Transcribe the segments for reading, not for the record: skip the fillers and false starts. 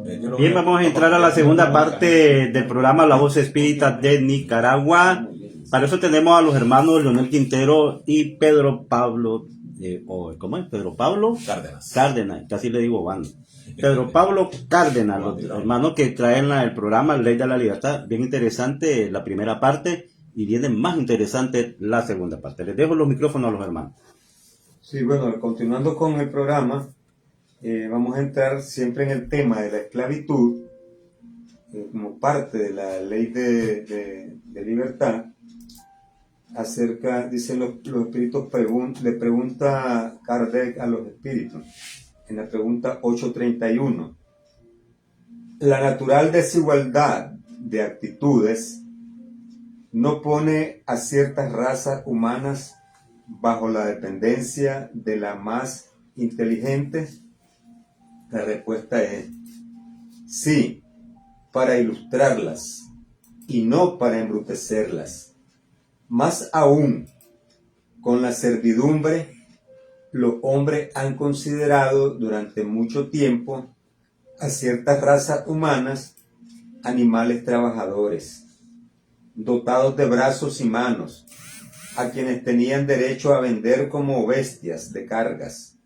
Bien, vamos a entrar a la segunda parte del programa La Voz Espírita de Nicaragua. Para eso tenemos a los hermanos Leonel Quintero y Pedro Pablo, ¿cómo es? Pedro Pablo Cárdenas, casi le digo Juan. Pedro Pablo Cárdenas, los hermanos que traen el programa Ley de la Libertad. Bien interesante la primera parte y viene más interesante la segunda parte. Les dejo los micrófonos a los hermanos. Sí, bueno, continuando con el programa, vamos a entrar siempre en el tema de la esclavitud como parte de la ley de libertad. Acerca, dicen los espíritus, le pregunta Kardec a los espíritus en la pregunta 831: la natural desigualdad de actitudes no pone a ciertas razas humanas bajo la dependencia de la más inteligente. La respuesta es sí, para ilustrarlas y no para embrutecerlas. Más aún, con la servidumbre, los hombres han considerado durante mucho tiempo a ciertas razas humanas animales trabajadores, dotados de brazos y manos, a quienes tenían derecho a vender como bestias de cargas.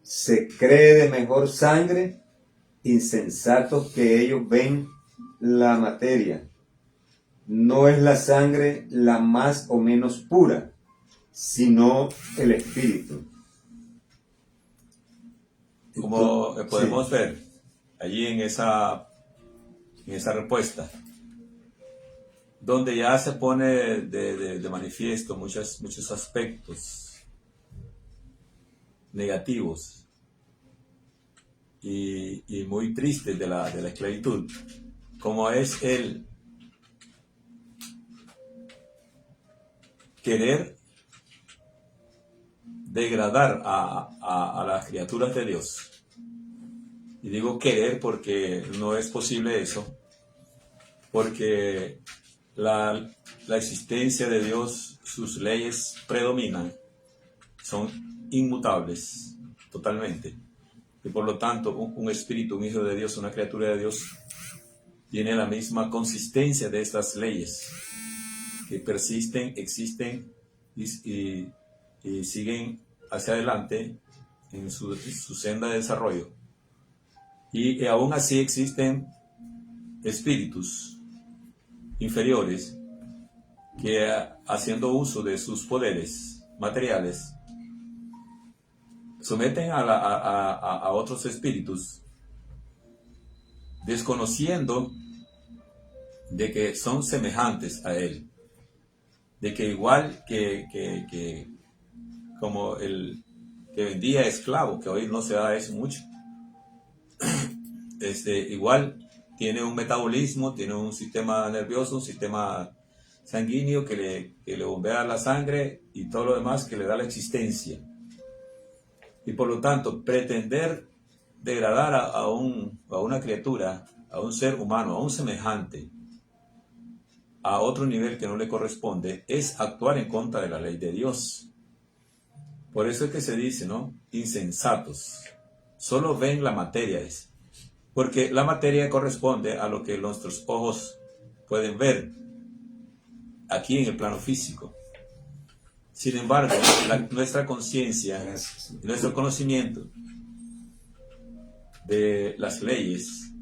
Se cree de mejor sangre, insensatos que ellos ven la materia. No es la sangre la más o menos pura, sino el espíritu. Como podemos ver allí en esa respuesta, donde ya se pone de manifiesto muchos aspectos negativos y muy tristes de la esclavitud, como es el querer degradar a las criaturas de Dios. Y digo querer porque no es posible eso, porque la existencia de Dios, sus leyes predominan, son inmutables totalmente. Y por lo tanto, un espíritu, un hijo de Dios, una criatura de Dios, tiene la misma consistencia de estas leyes, que persisten, existen y siguen hacia adelante en su senda de desarrollo. Y aún así existen espíritus inferiores que, haciendo uso de sus poderes materiales, someten a otros espíritus, desconociendo de que son semejantes a él, de que igual que como el que vendía esclavo, que hoy no se da eso mucho, igual tiene un metabolismo, tiene un sistema nervioso, un sistema sanguíneo que le bombea la sangre y todo lo demás que le da la existencia. Y por lo tanto, pretender degradar a una criatura, a un ser humano, a un semejante, a otro nivel que no le corresponde, es actuar en contra de la ley de Dios. Por eso es que se dice, ¿no? Insensatos. Solo ven la materia, porque la materia corresponde a lo que nuestros ojos pueden ver aquí en el plano físico. Sin embargo, nuestra conciencia, nuestro conocimiento de las leyes,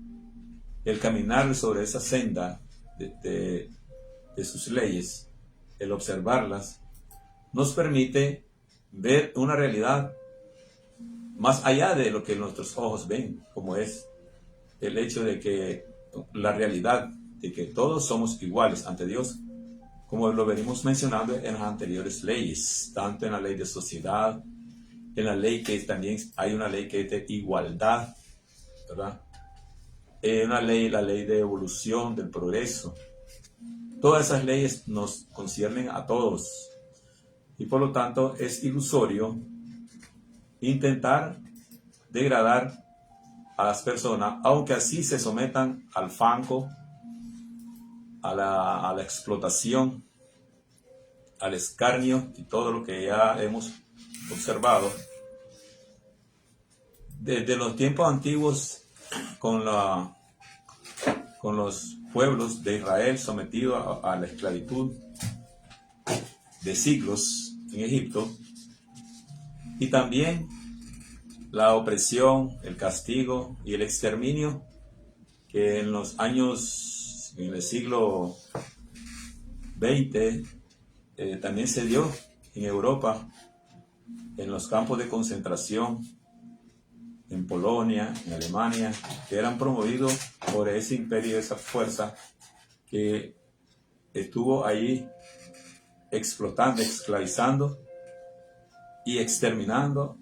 el caminar sobre esa senda de sus leyes, el observarlas, nos permite ver una realidad más allá de lo que nuestros ojos ven, como es el hecho de que la realidad de que todos somos iguales ante Dios, como lo venimos mencionando en las anteriores leyes, tanto en la ley de sociedad, en la ley que también hay una ley que es de igualdad, ¿verdad? La ley de evolución, del progreso. Todas esas leyes nos conciernen a todos y por lo tanto es ilusorio intentar degradar a las personas, aunque así se sometan al fango, a la explotación, al escarnio y todo lo que ya hemos observado. Desde los tiempos antiguos con los pueblos de Israel sometidos a la esclavitud de siglos en Egipto, y también la opresión, el castigo y el exterminio que en los años, en el siglo XX, también se dio en Europa, en los campos de concentración, en Polonia, en Alemania, que eran promovidos por ese imperio, esa fuerza que estuvo ahí explotando, esclavizando y exterminando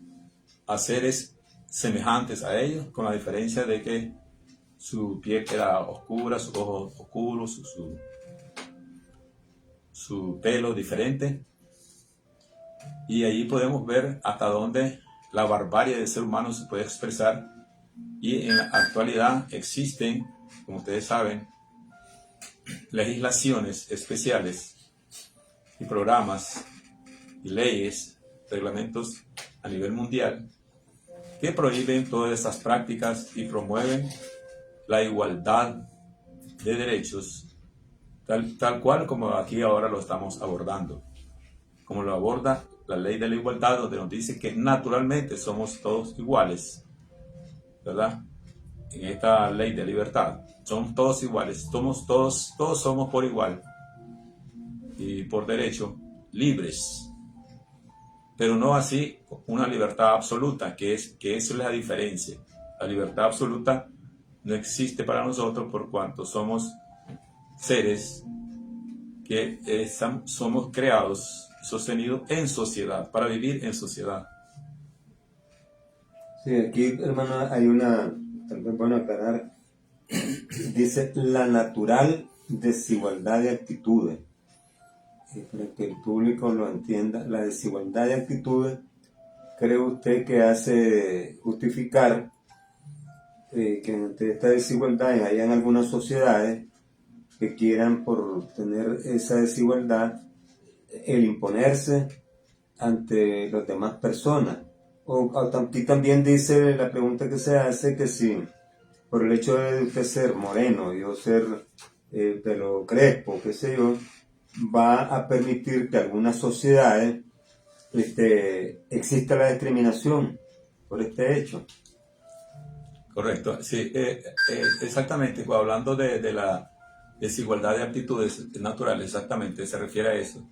a seres semejantes a ellos, con la diferencia de que su piel era oscura, sus ojos oscuros, su pelo diferente. Y allí podemos ver hasta dónde la barbarie del ser humano se puede expresar. Y en la actualidad existen, como ustedes saben, legislaciones especiales y programas y leyes, reglamentos a nivel mundial que prohíben todas estas prácticas y promueven la igualdad de derechos, tal cual como aquí ahora lo estamos abordando, como lo aborda la ley de la igualdad, donde nos dice que naturalmente somos todos iguales, ¿verdad? En esta ley de libertad, somos todos iguales, todos somos por igual y por derecho libres, pero no así una libertad absoluta, que eso es la diferencia. La libertad absoluta no existe para nosotros por cuanto somos seres que somos creados, sostenidos en sociedad, para vivir en sociedad. Sí, aquí, hermano, hay una, tal vez bueno aclarar, dice la natural desigualdad de actitudes. Para que el público lo entienda, la desigualdad de actitudes, ¿cree usted que hace justificar que entre estas desigualdades hayan algunas sociedades que quieran, por tener esa desigualdad, el imponerse ante las demás personas? O aquí también dice la pregunta que se hace, que si por el hecho de usted ser moreno y yo ser pelo crespo, qué sé yo, va a permitir que algunas sociedades exista la discriminación por este hecho. Correcto, sí, exactamente, hablando de la desigualdad de aptitudes naturales, exactamente, se refiere a eso.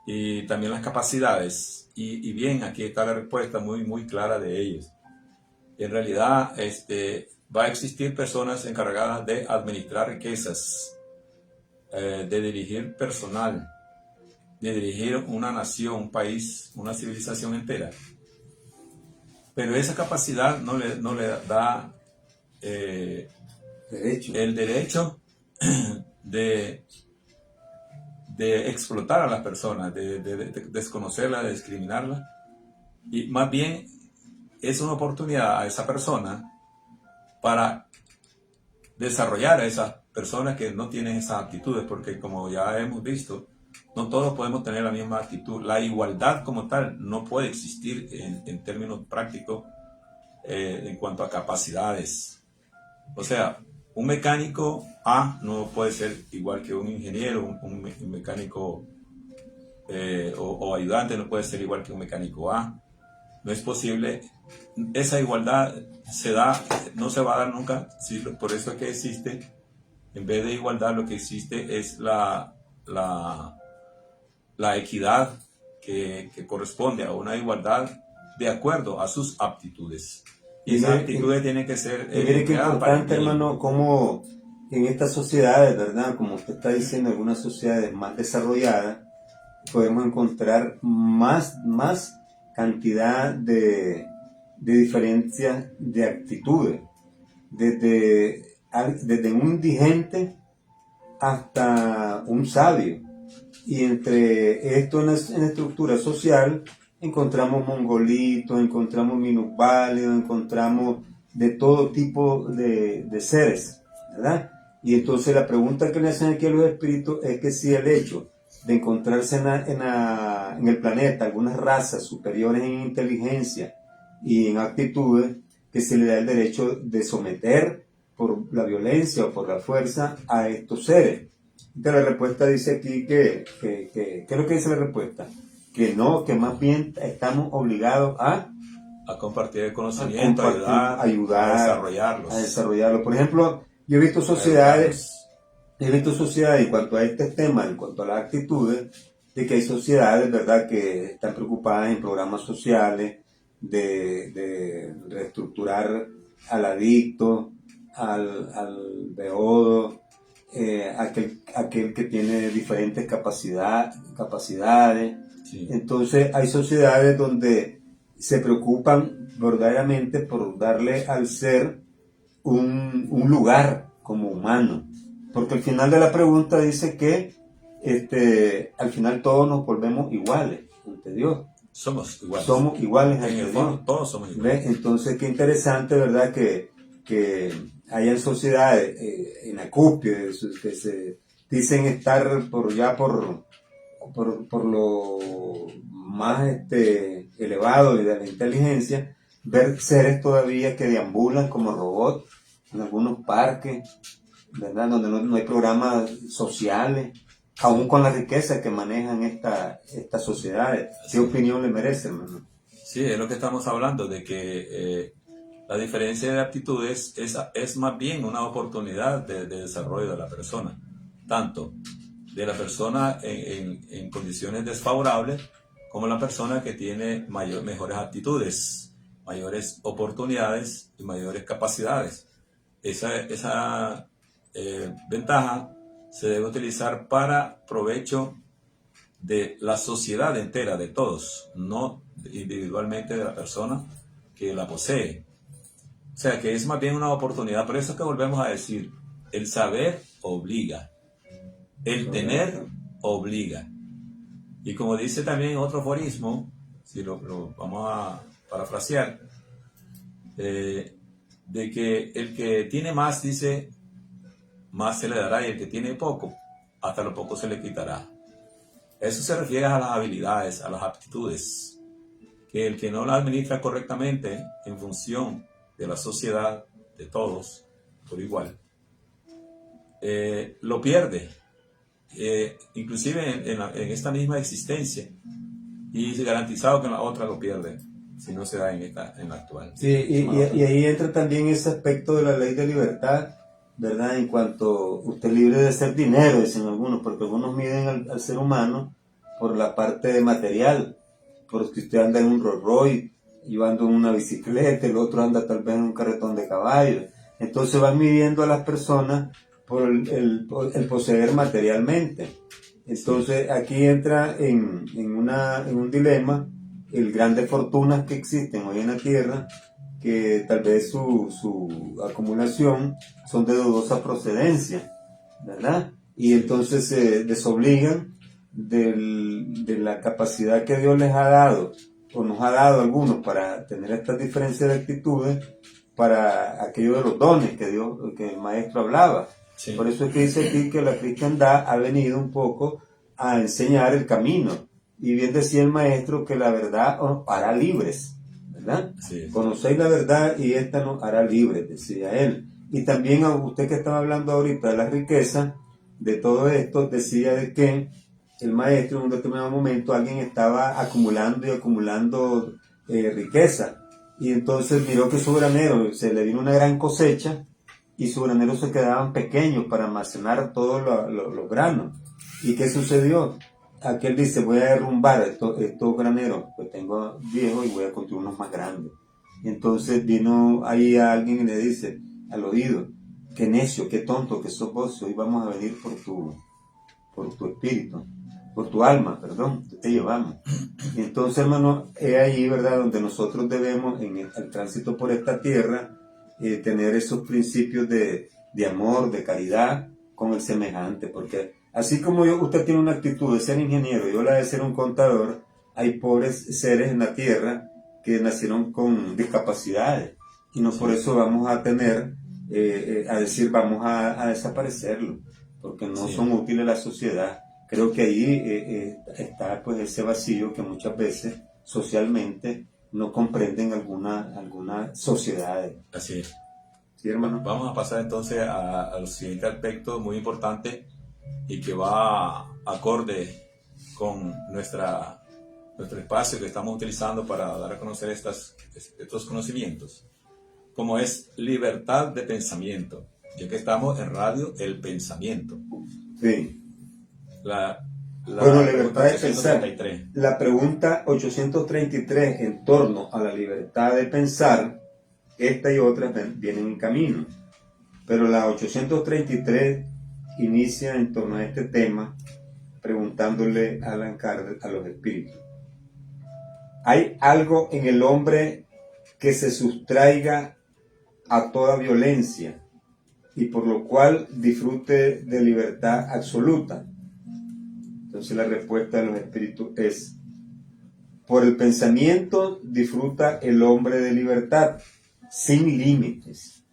Y también las capacidades, y bien, aquí está la respuesta muy, muy clara de ellos. En realidad, va a existir personas encargadas de administrar riquezas, de dirigir personal, de dirigir una nación, un país, una civilización entera. Pero esa capacidad no le da el derecho de explotar a las personas, de desconocerlas, de discriminarlas. Y más bien es una oportunidad a esa persona para desarrollar a esas personas que no tienen esas actitudes, porque como ya hemos visto, no todos podemos tener la misma actitud. La igualdad como tal no puede existir en términos prácticos en cuanto a capacidades. O sea, un mecánico A no puede ser igual que un ingeniero, un mecánico o ayudante no puede ser igual que un mecánico A. No es posible. Esa igualdad no se va a dar nunca. Sí, por eso es que existe, en vez de igualdad, lo que existe es la equidad que corresponde a una igualdad de acuerdo a sus aptitudes. Y esas actitudes tienen que ser... mire qué importante, hermano, como en estas sociedades, ¿verdad? Como usted está diciendo, algunas sociedades más desarrolladas, podemos encontrar más cantidad de diferencias de actitudes, desde un indigente hasta un sabio. Y entre esto en la estructura social encontramos mongolitos, encontramos minusválidos, encontramos de todo tipo de seres, ¿verdad? Y entonces la pregunta que le hacen aquí a los espíritus es que si el hecho de encontrarse en el planeta algunas razas superiores en inteligencia y en actitudes, que se le da el derecho de someter por la violencia o por la fuerza a estos seres. Entonces la respuesta dice aquí ¿qué es lo que dice la respuesta? Que no, que más bien estamos obligados a compartir el conocimiento, ayudar a desarrollarlo. Por ejemplo, yo he visto sociedades en cuanto a este tema, en cuanto a las actitudes, de que hay sociedades, ¿verdad?, que están preocupadas en programas sociales, de reestructurar al adicto, al beodo, aquel que tiene diferentes capacidades. Sí. Entonces hay sociedades donde se preocupan verdaderamente por darle al ser un lugar como humano, porque al final de la pregunta dice que al final todos nos volvemos iguales ante Dios. Somos iguales ante en el Dios. fondo, todos somos iguales. ¿Ves? Entonces qué interesante, ¿verdad?, que hayan sociedades en acopio que se dicen estar por lo más elevado de la inteligencia, ver seres todavía que deambulan como robots en algunos parques, ¿verdad?, donde no hay programas sociales, aún con la riqueza que manejan estas sociedades. ¿Qué opinión le merece, hermano? Sí, es lo que estamos hablando, de que la diferencia de aptitudes es más bien una oportunidad de desarrollo de la persona, tanto de la persona en condiciones desfavorables, como la persona que tiene mejores aptitudes, mayores oportunidades y mayores capacidades. Esa ventaja se debe utilizar para provecho de la sociedad entera, de todos, no individualmente de la persona que la posee. O sea, que es más bien una oportunidad. Por eso es que volvemos a decir, el saber obliga, el tener obliga. Y como dice también otro aforismo, si lo vamos a parafrasear, de que el que tiene más, dice, más se le dará, y el que tiene poco, hasta lo poco se le quitará. Eso se refiere a las habilidades, a las aptitudes, que el que no las administra correctamente en función de la sociedad, de todos, por igual, lo pierde, inclusive en esta misma existencia, y es garantizado que en la otra lo pierde, si no se da en la actual. Sí, y ahí entra también ese aspecto de la ley de libertad, ¿verdad? En cuanto usted es libre de hacer dinero, dicen algunos, porque algunos miden al ser humano por la parte material, porque usted anda en un Rolls Royce, yo ando en una bicicleta, el otro anda tal vez en un carretón de caballos. Entonces van midiendo a las personas por el poseer materialmente. Entonces aquí entra en un dilema el grandes fortunas que existen hoy en la tierra, que tal vez su acumulación son de dudosa procedencia, ¿verdad? Y entonces se desobligan de la capacidad que Dios les ha dado, o nos ha dado a algunos, para tener estas diferencias de actitudes, para aquello de los dones que el maestro hablaba. Sí. Por eso es que dice aquí que la cristiandad ha venido un poco a enseñar el camino. Y bien decía el maestro que la verdad os hará libres, ¿verdad? Sí. Conocéis la verdad y esta nos hará libres, decía él. Y también a usted que estaba hablando ahorita de la riqueza, de todo esto, decía de que el maestro en un determinado momento alguien estaba acumulando riqueza, y entonces miró que su granero se le vino una gran cosecha y sus graneros se quedaban pequeños para almacenar todos los granos. ¿Y qué sucedió? Aquel dice, voy a derrumbar estos graneros que tengo viejos y voy a construir unos más grandes. Y entonces vino ahí a alguien y le dice al oído, qué necio, qué tonto que sos vos, hoy vamos a venir por tu espíritu, por tu alma, perdón, te llevamos. Y entonces, hermano, es ahí, ¿verdad?, donde nosotros debemos, en el tránsito por esta tierra, tener esos principios de amor, de caridad con el semejante, porque así como usted tiene una actitud de ser ingeniero, yo la de ser un contador, hay pobres seres en la tierra que nacieron con discapacidades, y no por eso vamos a tener, a decir, vamos a desaparecerlo, porque no son útiles a la sociedad. Creo que ahí está pues ese vacío que muchas veces socialmente no comprenden algunas sociedades. Así es. ¿Sí, hermano? Vamos a pasar entonces a los siguientes aspectos muy importantes y que va acorde con nuestro espacio que estamos utilizando para dar a conocer estos conocimientos, como es libertad de pensamiento, ya que estamos en Radio El Pensamiento. Sí. Bueno, libertad de pensar. La pregunta 833 en torno a la libertad de pensar, esta y otras vienen en camino. Pero la 833 inicia en torno a este tema preguntándole a Allan Kardec a los espíritus. ¿Hay algo en el hombre que se sustraiga a toda violencia y por lo cual disfrute de libertad absoluta? Entonces la respuesta de los espíritus es: por el pensamiento disfruta el hombre de libertad, sin límites,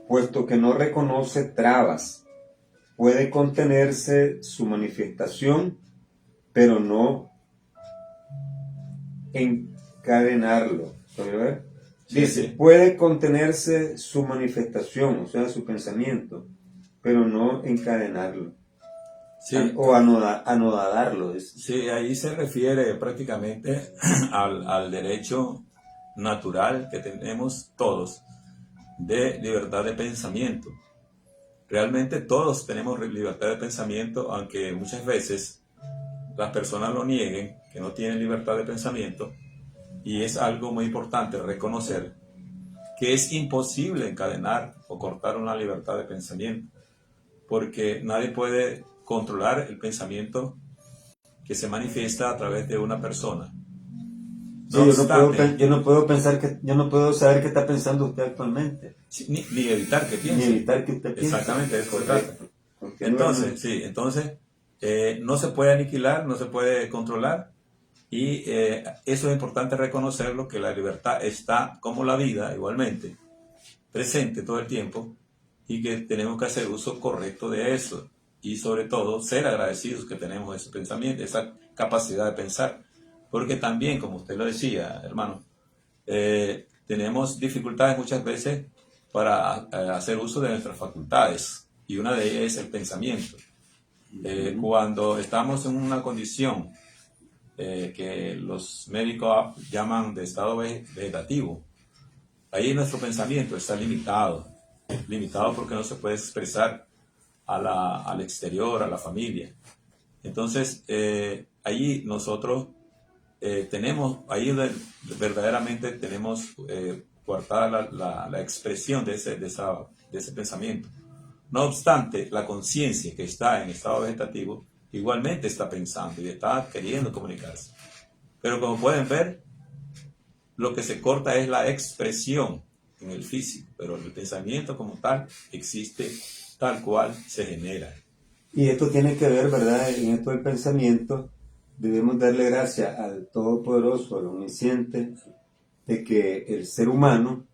puesto que no reconoce trabas, puede contenerse su manifestación, pero no encadenarlo. ¿Puede ver? Dice, sí. puede contenerse su manifestación, o sea, su pensamiento, pero no encadenarlo. Sí. O anodarlo. Sí, ahí se refiere prácticamente al derecho natural que tenemos todos de libertad de pensamiento. Realmente todos tenemos libertad de pensamiento, aunque muchas veces las personas lo nieguen, que no tienen libertad de pensamiento, y es algo muy importante reconocer que es imposible encadenar o cortar una libertad de pensamiento, porque nadie puede controlar el pensamiento que se manifiesta a través de una persona. Sí, yo no puedo saber qué está pensando usted actualmente. Sí, ni evitar que piense. Ni evitar que usted piense. Exactamente, eso se trata. Entonces, no se puede aniquilar, no se puede controlar, y eso es importante reconocerlo, que la libertad está, como la vida, igualmente, presente todo el tiempo, y que tenemos que hacer uso correcto de eso, y sobre todo ser agradecidos que tenemos ese pensamiento, esa capacidad de pensar, porque también, como usted lo decía, hermano, tenemos dificultades muchas veces para hacer uso de nuestras facultades, y una de ellas es el pensamiento. Cuando estamos en una condición que los médicos llaman de estado vegetativo, ahí nuestro pensamiento está limitado porque no se puede expresar al exterior, a la familia. Entonces, ahí nosotros verdaderamente tenemos coartada la expresión de ese pensamiento. No obstante, la conciencia que está en estado vegetativo igualmente está pensando y está queriendo comunicarse. Pero como pueden ver, lo que se corta es la expresión en el físico, pero el pensamiento como tal existe tal cual se genera. Y esto tiene que ver, ¿verdad? En esto del pensamiento debemos darle gracias al Todopoderoso, al Omnisciente, de que el ser humano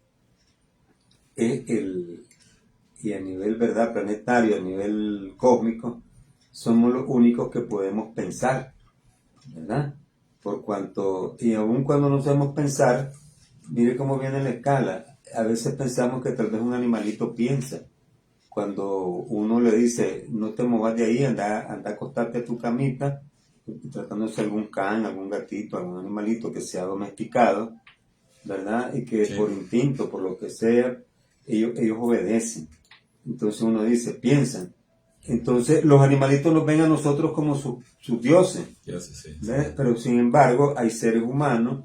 es y a nivel, ¿verdad?, planetario, a nivel cósmico, somos los únicos que podemos pensar, ¿verdad? Por cuanto, y aun cuando no sabemos pensar, mire cómo viene la escala. A veces pensamos que tal vez un animalito piensa. Cuando uno le dice, no te movas de ahí, anda a acostarte a tu camita, tratándose de algún can, algún gatito, algún animalito que sea domesticado, ¿verdad? Y que por instinto, por lo que sea, ellos obedecen. Entonces uno dice, piensan. Entonces los animalitos nos ven a nosotros como sus dioses. Sí. Pero sin embargo hay seres humanos,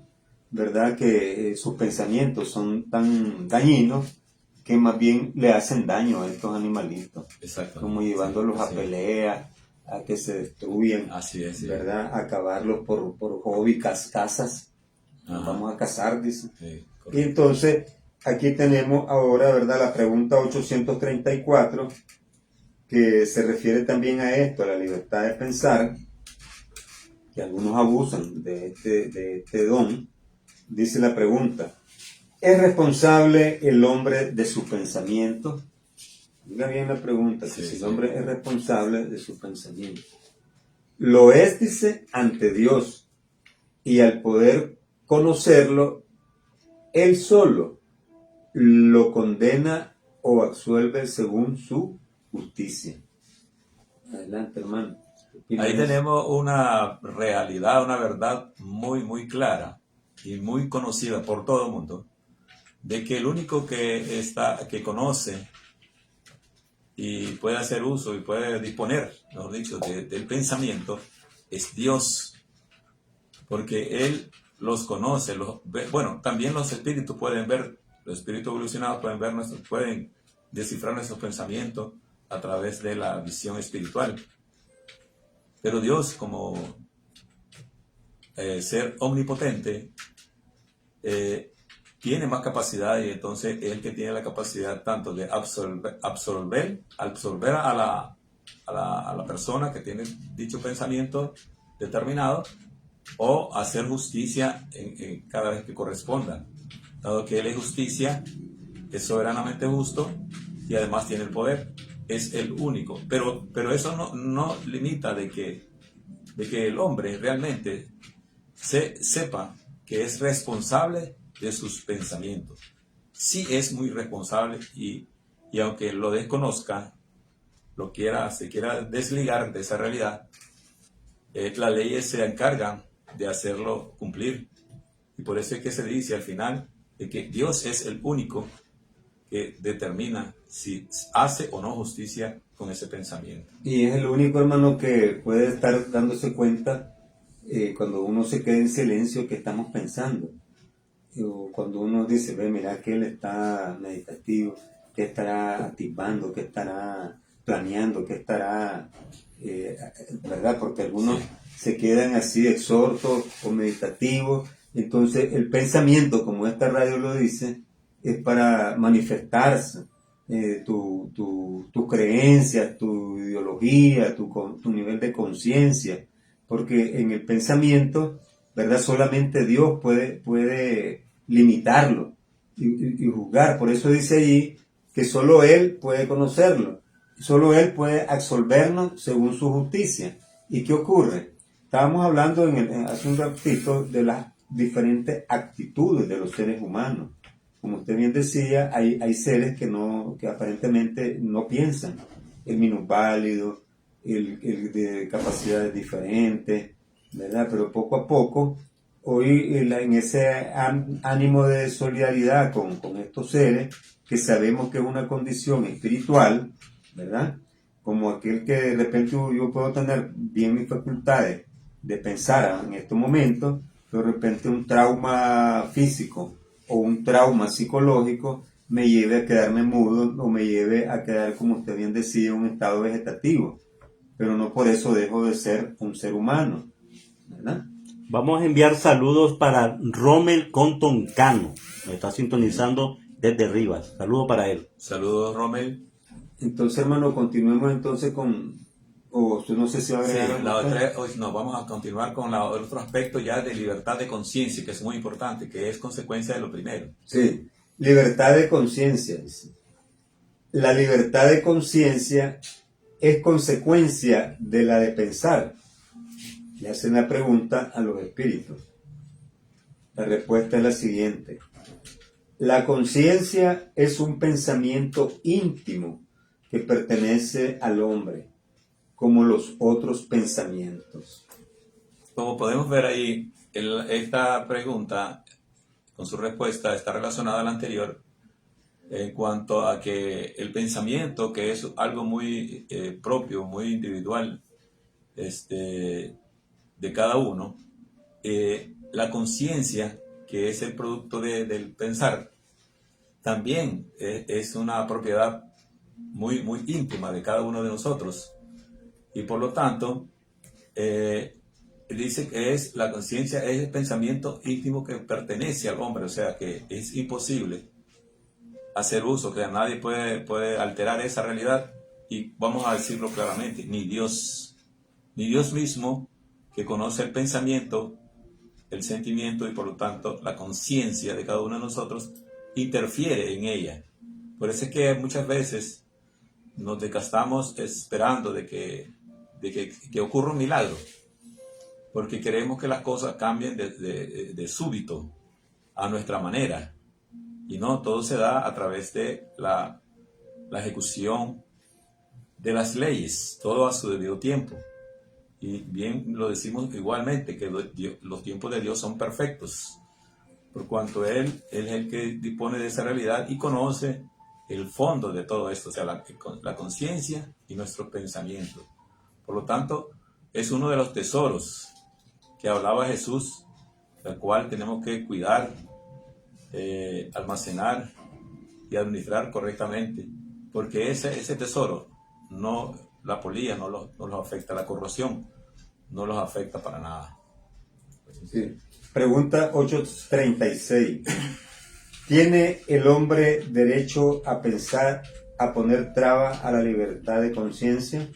¿verdad?, que sus pensamientos son tan dañinos que más bien le hacen daño a estos animalitos. Como llevándolos a peleas, a que se destruyan. Así es, sí. ¿Verdad? A acabarlos por hobby, casas. Nos vamos a cazar, dice. Sí, y entonces aquí tenemos ahora, ¿verdad?, la pregunta 834, que se refiere también a esto, a la libertad de pensar, que algunos abusan de este don. Dice la pregunta: ¿es responsable el hombre de su pensamiento? Diga bien la pregunta, que si el hombre es responsable de su pensamiento. Lo es, dice, ante Dios y al poder conocerlo, él solo lo condena o absuelve según su justicia. Adelante, hermano. Ahí tenemos una realidad, una verdad muy, muy clara y muy conocida por todo el mundo, de que el único que conoce y puede hacer uso y puede disponer, mejor dicho, del pensamiento es Dios, porque Él los conoce. Bueno, también los espíritus pueden ver, los espíritus evolucionados pueden ver, pueden descifrar nuestros pensamientos a través de la visión espiritual. Pero Dios, como ser omnipotente, tiene más capacidad, y entonces es el que tiene la capacidad tanto de absorber a la persona que tiene dicho pensamiento determinado, o hacer justicia en cada vez que corresponda, dado que Él es justicia, es soberanamente justo y además tiene el poder, es el único. Pero eso no limita de que el hombre realmente sepa que es responsable de sus pensamientos. Sí es muy responsable, y aunque lo desconozca, se quiera desligar de esa realidad, las leyes se encargan de hacerlo cumplir. Y por eso es que se dice al final de que Dios es el único que determina si hace o no justicia con ese pensamiento. Y es el único, hermano, que puede estar dándose cuenta cuando uno se queda en silencio que estamos pensando. O cuando uno dice, ve, mira que él está meditativo, que estará activando, que estará planeando, que estará, ¿verdad? Porque algunos se quedan así exhortos o meditativos. Entonces el pensamiento, como esta radio lo dice, es para manifestarse tu creencia, tu ideología, tu nivel de conciencia, porque en el pensamiento, ¿verdad? Solamente Dios puede limitarlo y juzgar. Por eso dice ahí que solo Él puede conocerlo, solo Él puede absolvernos según su justicia. ¿Y qué ocurre? Estábamos hablando hace un ratito de las diferentes actitudes de los seres humanos. Como usted bien decía, hay seres que aparentemente no piensan. El minusválido, el de capacidades diferentes, ¿verdad? Pero poco a poco, hoy en ese ánimo de solidaridad con estos seres, que sabemos que es una condición espiritual, ¿verdad? Como aquel que de repente yo puedo tener bien mis facultades de pensar en estos momentos, pero de repente un trauma físico o un trauma psicológico me lleve a quedarme mudo o me lleve a quedar, como usted bien decía, en un estado vegetativo. Pero no por eso dejo de ser un ser humano, ¿verdad? Vamos a enviar saludos para Rommel Contoncano. Nos está sintonizando desde Rivas. Saludo para él. Saludos, Rommel. Entonces, hermano, continuemos entonces o usted no sé si va a agregar hoy nos vamos a continuar con el otro aspecto ya de libertad de conciencia, que es muy importante, que es consecuencia de lo primero. Sí, libertad de conciencia. La libertad de conciencia es consecuencia de la de pensar. Le hacen la pregunta a los espíritus. La respuesta es la siguiente. La conciencia es un pensamiento íntimo que pertenece al hombre, como los otros pensamientos. Como podemos ver ahí, esta pregunta con su respuesta está relacionada a la anterior, en cuanto a que el pensamiento, que es algo muy propio, muy individual de cada uno, la conciencia, que es el producto del pensar, también es una propiedad muy, muy íntima de cada uno de nosotros. Y por lo tanto, dice que la conciencia es el pensamiento íntimo que pertenece al hombre, o sea que es imposible hacer uso, que nadie puede alterar esa realidad. Y vamos a decirlo claramente, ni Dios mismo, que conoce el pensamiento, el sentimiento y por lo tanto la conciencia de cada uno de nosotros, interfiere en ella. Por eso es que muchas veces nos desgastamos esperando de que ocurra un milagro. porque queremos que las cosas cambien de súbito a nuestra manera. Y no, todo se da a través de la ejecución de las leyes, todo a su debido tiempo. Y bien lo decimos igualmente, que los tiempos de Dios son perfectos, por cuanto Él es el que dispone de esa realidad y conoce el fondo de todo esto, o sea, la conciencia y nuestros pensamientos. Por lo tanto, es uno de los tesoros que hablaba Jesús, el cual tenemos que cuidar, almacenar y administrar correctamente, porque ese tesoro, no la polilla no los afecta, la corrosión no los afecta para nada. Sí. Pregunta 836. ¿Tiene el hombre derecho a pensar, a poner trabas a la libertad de conciencia?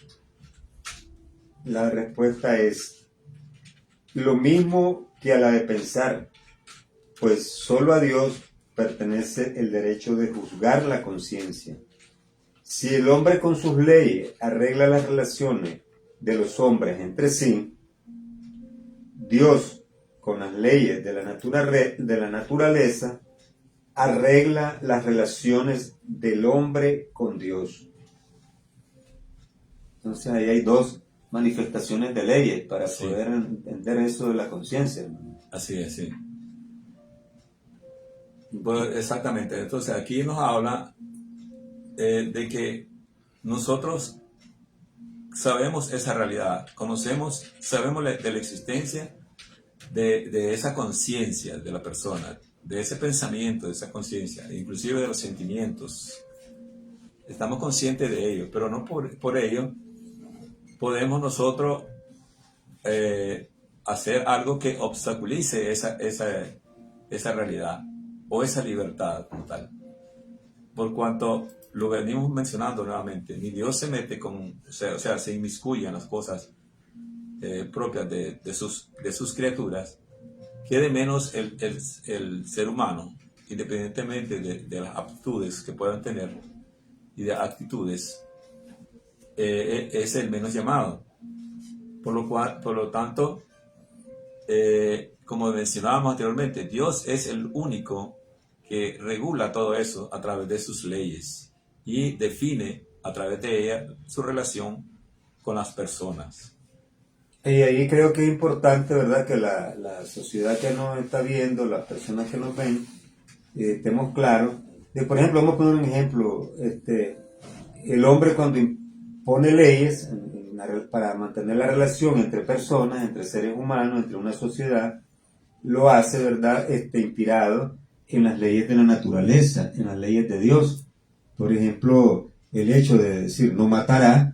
La respuesta es lo mismo que a la de pensar, pues solo a Dios pertenece el derecho de juzgar la conciencia. Si el hombre con sus leyes arregla las relaciones de los hombres entre sí, Dios con las leyes de la naturaleza arregla las relaciones del hombre con Dios. Entonces ahí hay dos manifestaciones de leyes para poder entender eso de la conciencia. Así es, sí. Pues exactamente. Entonces aquí nos habla de que nosotros sabemos esa realidad, sabemos de la existencia de esa conciencia de la persona, de ese pensamiento, de esa conciencia, inclusive de los sentimientos. Estamos conscientes de ello, pero no por ello podemos nosotros hacer algo que obstaculice esa realidad o esa libertad como tal. Por cuanto lo venimos mencionando nuevamente, ni Dios se mete o sea, se inmiscuye en las cosas propias de sus criaturas, que de menos el ser humano, independientemente de las aptitudes que puedan tener y de actitudes, es el menos llamado. Por lo tanto, como mencionábamos anteriormente, Dios es el único que regula todo eso a través de sus leyes y define a través de ella su relación con las personas. Y ahí creo que es importante, ¿verdad?, que la sociedad que nos está viendo, las personas que nos ven, estemos claros. Por ejemplo, vamos a poner un ejemplo. El hombre cuando impone leyes para mantener la relación entre personas, entre seres humanos, entre una sociedad, lo hace, ¿verdad?, inspirado en las leyes de la naturaleza, en las leyes de Dios. Por ejemplo, el hecho de decir no matará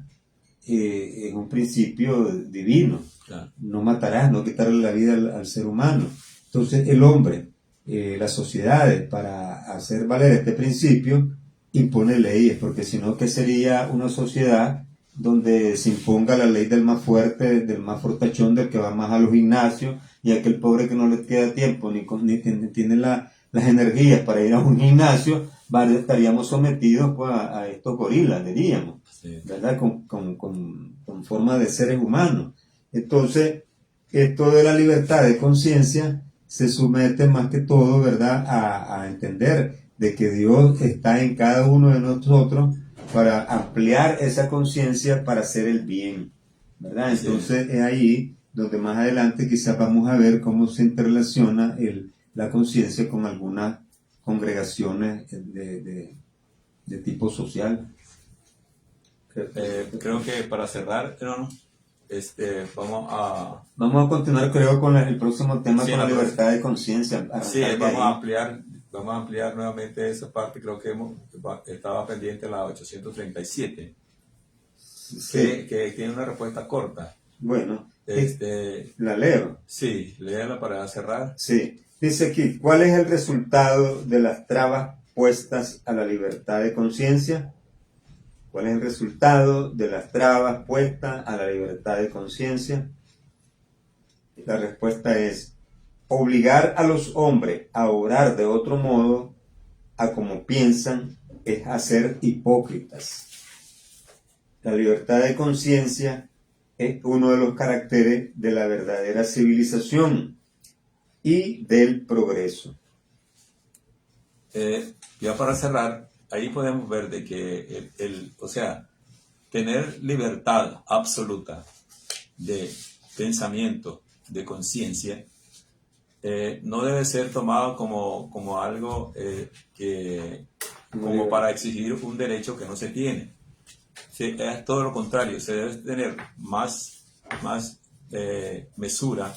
es un principio divino. Claro. No matarás, no quitarle la vida al ser humano. Entonces el hombre, las sociedades, para hacer valer este principio, impone leyes, porque si no, ¿qué sería una sociedad donde se imponga la ley del más fuerte, del más fortachón, del que va más a los gimnasios, y aquel pobre que no le queda tiempo ni tiene las energías para ir a un gimnasio, estaríamos sometidos pues, a estos gorilas, diríamos, Sí. ¿verdad? Con forma de seres humanos. Entonces, esto de la libertad de conciencia se somete más que todo, ¿verdad?, a entender de que Dios está en cada uno de nosotros para ampliar esa conciencia para hacer el bien, ¿verdad? Entonces es ahí donde más adelante quizás vamos a ver cómo se interrelaciona la conciencia con algunas congregaciones de tipo social. Creo que para cerrar, Vamos a continuar, creo, con el próximo tema, Sí, con la la libertad de conciencia. Sí, Arrancar de vamos ahí. a ampliar nuevamente esa parte. Creo que estaba pendiente la 837, Sí. que tiene una respuesta corta. Bueno, Este, la leo. sí, léala para cerrar. Sí. Dice aquí, ¿cuál es el resultado de las trabas puestas a la libertad de conciencia? ¿Cuál es el resultado de las trabas puestas a la libertad de conciencia? La respuesta es obligar a los hombres a obrar de otro modo a como piensan es hacer hipócritas. La libertad de conciencia es uno de los caracteres de la verdadera civilización y del progreso. Ya para cerrar, ahí podemos ver de que o sea, tener libertad absoluta de pensamiento, de conciencia, no debe ser tomado como algo como para exigir un derecho que no se tiene. Sí, es todo lo contrario, se debe tener más mesura,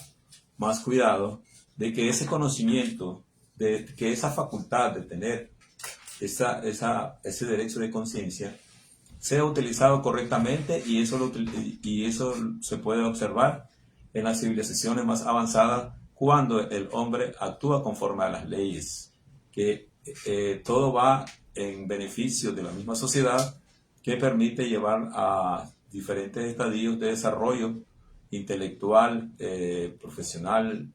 más cuidado de que ese conocimiento, de que esa facultad de tener ese derecho de conciencia sea utilizado correctamente, y eso se puede observar en las civilizaciones más avanzadas cuando el hombre actúa conforme a las leyes, que todo va en beneficio de la misma sociedad, que permite llevar a diferentes estadios de desarrollo intelectual, profesional,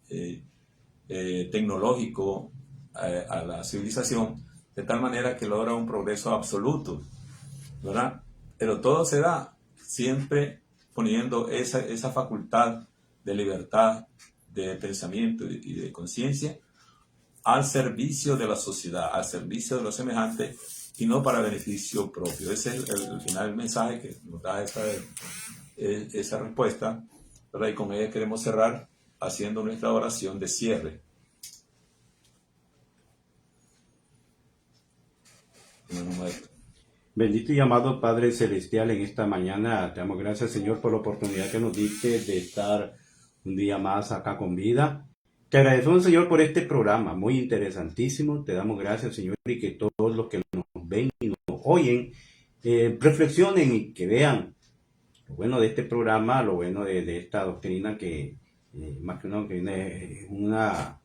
tecnológico a la civilización, de tal manera que logra un progreso absoluto, ¿verdad? Pero todo se da siempre poniendo esa facultad de libertad de pensamiento y de conciencia al servicio de la sociedad, al servicio de los semejantes, y no para beneficio propio. Ese es el final del mensaje que nos da esa respuesta, ¿verdad? Y con ella queremos cerrar haciendo nuestra oración de cierre. Bendito y amado Padre Celestial, en esta mañana te damos gracias, Señor, por la oportunidad que nos diste de estar un día más acá con vida. Te agradecemos, Señor, por este programa muy interesantísimo. Te damos gracias, Señor, y que todos los que nos ven y nos oyen reflexionen y que vean lo bueno de este programa, lo bueno de esta doctrina que, más que una doctrina, es una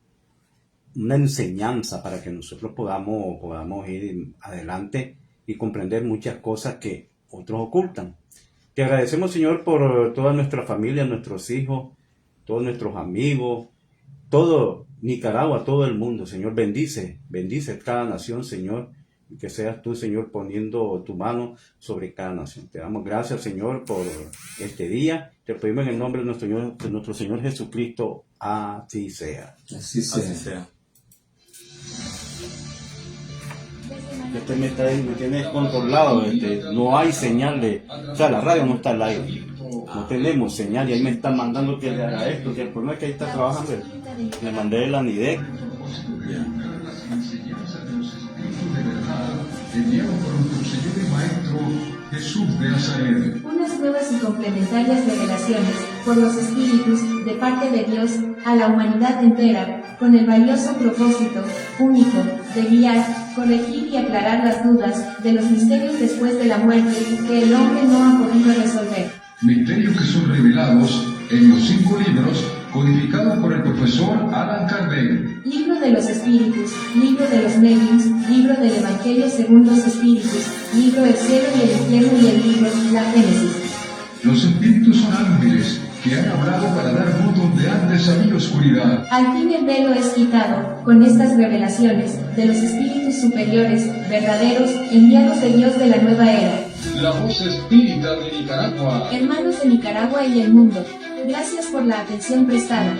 enseñanza para que nosotros podamos ir adelante y comprender muchas cosas que otros ocultan. Te agradecemos, Señor, por toda nuestra familia, nuestros hijos, todos nuestros amigos, todo Nicaragua, todo el mundo, Señor. Bendice cada nación, Señor, y que seas tú, Señor, poniendo tu mano sobre cada nación. Te damos gracias, Señor, por este día. Te pedimos en el nombre de nuestro Señor Jesucristo. Así sea. Así sea. Así sea. Este me tiene descontrolado, no hay señal o sea, la radio no está al aire, no tenemos señal, y ahí me están mandando que le haga esto, que el problema es que ahí está trabajando, le mandé el ANIDEC. Enviado por nuestro Señor y Maestro Jesús de Nazaret. Unas nuevas y complementarias revelaciones por los espíritus de parte de Dios a la humanidad entera, con el valioso propósito único de guiar, corregir y aclarar las dudas de los misterios después de la muerte que el hombre no ha podido resolver. Misterios que son revelados en los 5 libros codificados por el profesor Allan Kardec. Libro de los espíritus, libro de los mediums, libro del Evangelio según los espíritus, libro del cielo y el infierno y el libro La Génesis. Los espíritus son ángeles que han hablado para dar luz donde antes había oscuridad. Al fin el velo es quitado, con estas revelaciones, de los espíritus superiores, verdaderos, enviados de Dios de la nueva era. La voz espírita de Nicaragua. Hermanos de Nicaragua y el mundo, gracias por la atención prestada.